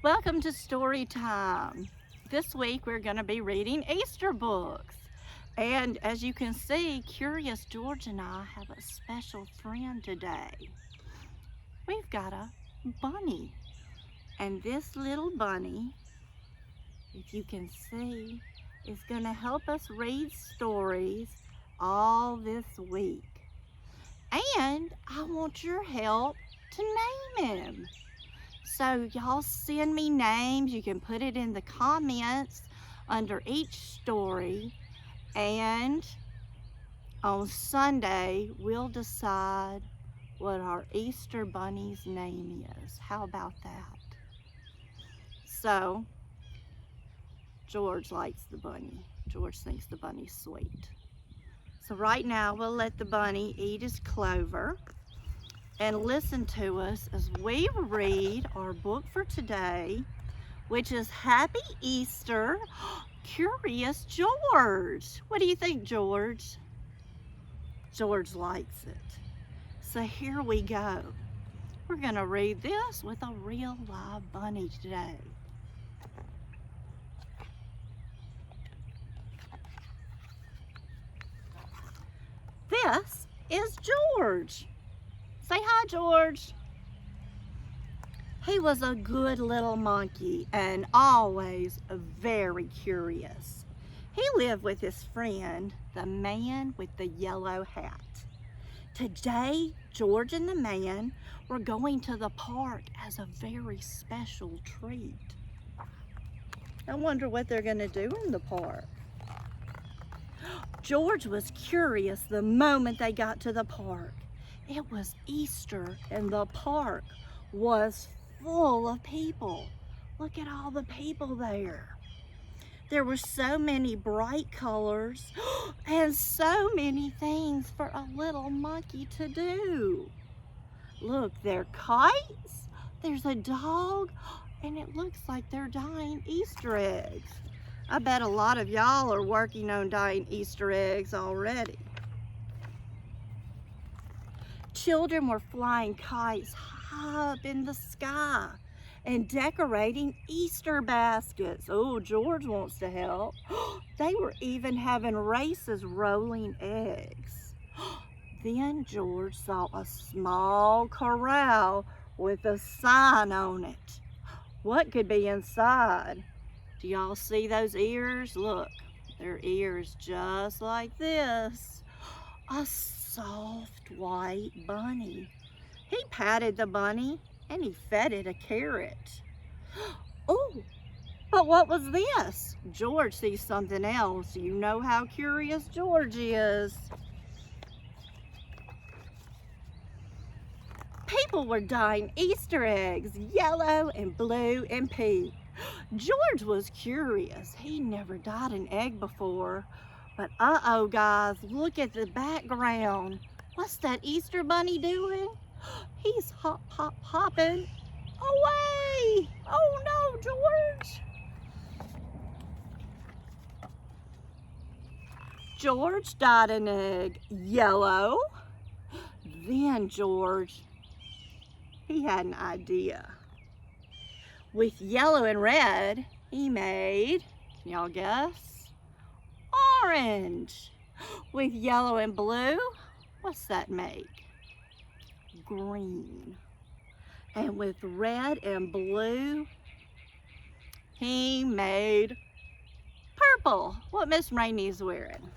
Welcome to Story Time. This week we're going to be reading Easter books. And as you can see, Curious George and I have a special friend today. We've got a bunny. And this little bunny, if you can see, is going to help us read stories all this week. And I want your help to name him. So y'all send me names. You can put it in the comments under each story. And on Sunday, we'll decide what our Easter bunny's name is. How about that? So, George likes the bunny. George thinks the bunny's sweet. So right now, we'll let the bunny eat his clover and listen to us as we read our book for today, which is Happy Easter, Curious George. What do you think, George? George likes it. So here we go. We're going to read this with a real live bunny today. This is George. Say hi, George. He was a good little monkey and always very curious. He lived with his friend, the man with the yellow hat. Today, George and the man were going to the park as a very special treat. I wonder what they're going to do in the park. George was curious the moment they got to the park. It was Easter and the park was full of people. Look at all the people there. There were so many bright colors and so many things for a little monkey to do. Look, there are kites, there's a dog, and it looks like they're dyeing Easter eggs. I bet a lot of y'all are working on dyeing Easter eggs already. Children were flying kites high up in the sky and decorating Easter baskets. Oh, George wants to help. They were even having races rolling eggs. Then George saw a small corral with a sign on it. What could be inside? Do y'all see those ears? Look, they're ears just like this. A soft white bunny. He patted the bunny and he fed it a carrot. Oh, but what was this? George sees something else. You know how curious George is. People were dyeing Easter eggs, yellow and blue and pink. George was curious. He never dyed an egg before. But uh-oh, guys, look at the background. What's that Easter bunny doing? He's hop, hop, hopping away. Oh no, George. George dyed an egg yellow. Then George, he had an idea. With yellow and red, he made, can y'all guess? Orange. With yellow and blue, what's that make? Green. And with red and blue, he made purple. What Miss Rainey's wearing.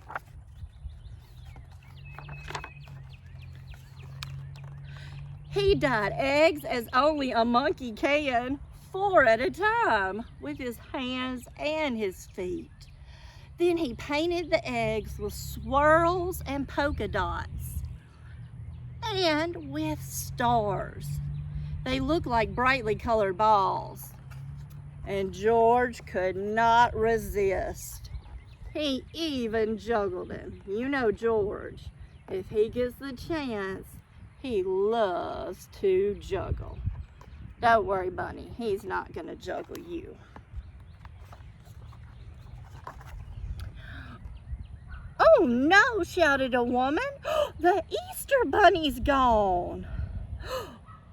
He dyed eggs as only a monkey can, 4 at a time, with his hands and his feet. Then he painted the eggs with swirls and polka dots and with stars. They look like brightly colored balls. And George could not resist. He even juggled them. You know George, if he gets the chance, he loves to juggle. Don't worry, Bunny, he's not gonna juggle you. Oh no, shouted a woman. The Easter Bunny's gone.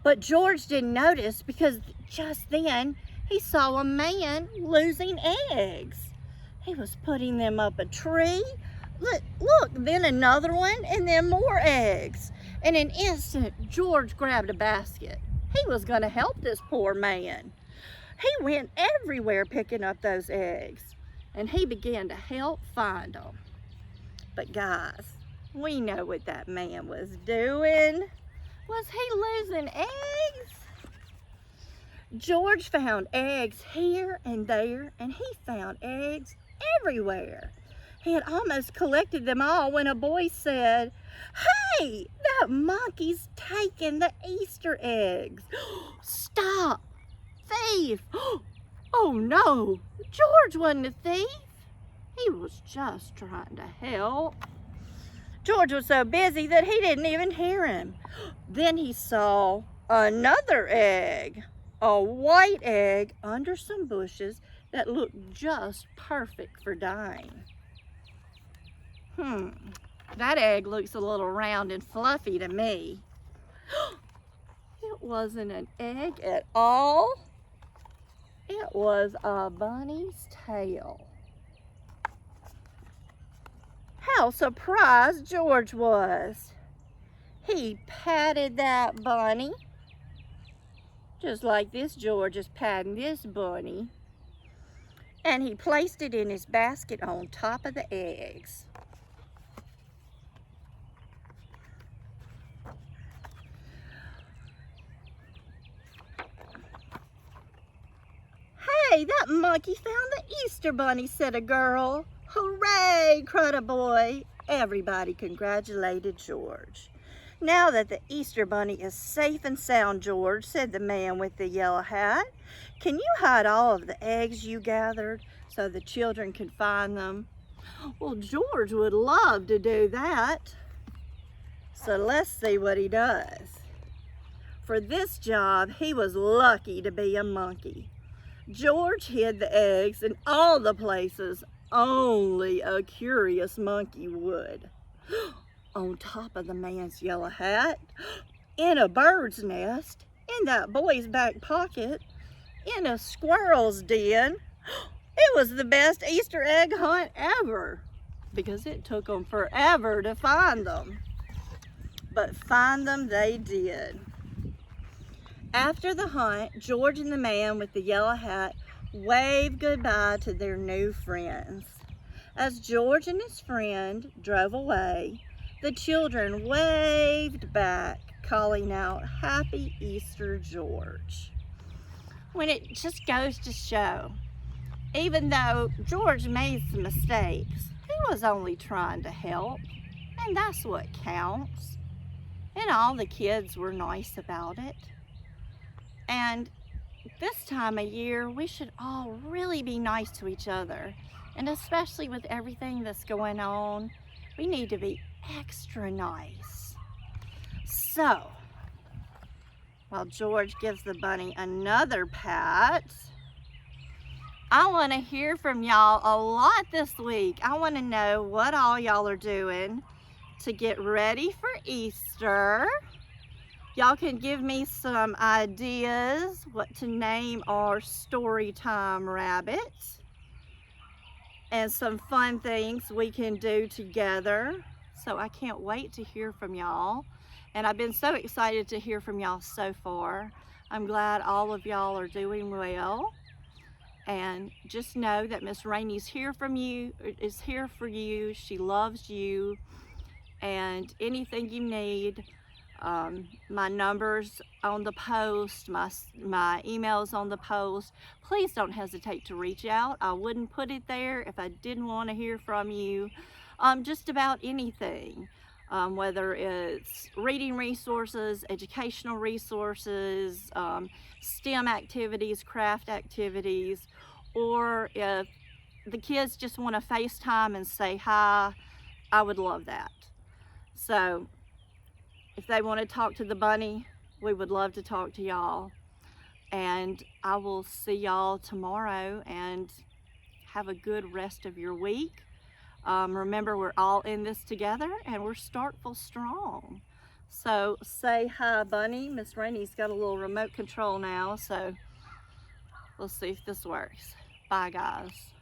But George didn't notice because just then he saw a man losing eggs. He was putting them up a tree. Look, then another one, and then more eggs. In an instant, George grabbed a basket. He was going to help this poor man. He went everywhere picking up those eggs, and he began to help find them. But guys, we know what that man was doing. Was he losing eggs? George found eggs here and there, and he found eggs everywhere. He had almost collected them all when a boy said, "Hey, that monkey's taking the Easter eggs." "Stop, thief!" Oh no, George wasn't a thief. He was just trying to help. George was so busy that he didn't even hear him. Then he saw another egg, a white egg under some bushes that looked just perfect for dyeing. That egg looks a little round and fluffy to me. It wasn't an egg at all. It was a bunny's tail. How surprised George was. He patted that bunny, just like this George is patting this bunny, and he placed it in his basket on top of the eggs. "Hey, that monkey found the Easter bunny," said a girl. "Hooray!" cried a boy. Everybody congratulated George. "Now that the Easter bunny is safe and sound, George," said the man with the yellow hat, "can you hide all of the eggs you gathered so the children can find them?" Well, George would love to do that. So let's see what he does. For this job, he was lucky to be a monkey. George hid the eggs in all the places only a curious monkey would. On top of the man's yellow hat, in a bird's nest, in that boy's back pocket, in a squirrel's den. It was the best Easter egg hunt ever, because it took them forever to find them. But find them they did. After the hunt, George and the man with the yellow hat waved goodbye to their new friends. As George and his friend drove away, the children waved back, calling out, "Happy Easter, George." When it just goes to show, even though George made some mistakes, he was only trying to help, and that's what counts. And all the kids were nice about it. And this time of year, we should all really be nice to each other. And especially with everything that's going on, we need to be extra nice. So, while George gives the bunny another pat, I want to hear from y'all a lot this week. I want to know what all y'all are doing to get ready for Easter. Y'all can give me some ideas what to name our story time rabbits and some fun things we can do together. So I can't wait to hear from y'all. And I've been so excited to hear from y'all so far. I'm glad all of y'all are doing well. And just know that Miss Rainey's here for you. She loves you. And anything you need, my number's on the post, my email's on the post. Please don't hesitate to reach out. I wouldn't put it there if I didn't want to hear from you. Just about anything, whether it's reading resources, educational resources, STEM activities, craft activities, or if the kids just want to FaceTime and say hi, I would love that. So if they want to talk to the bunny, we would love to talk to y'all. And I will see y'all tomorrow, and have a good rest of your week. Remember, we're all in this together, and we're Starkville strong. So say hi, bunny. Miss Rainey's got a little remote control now, so Let's see if this works. Bye, guys.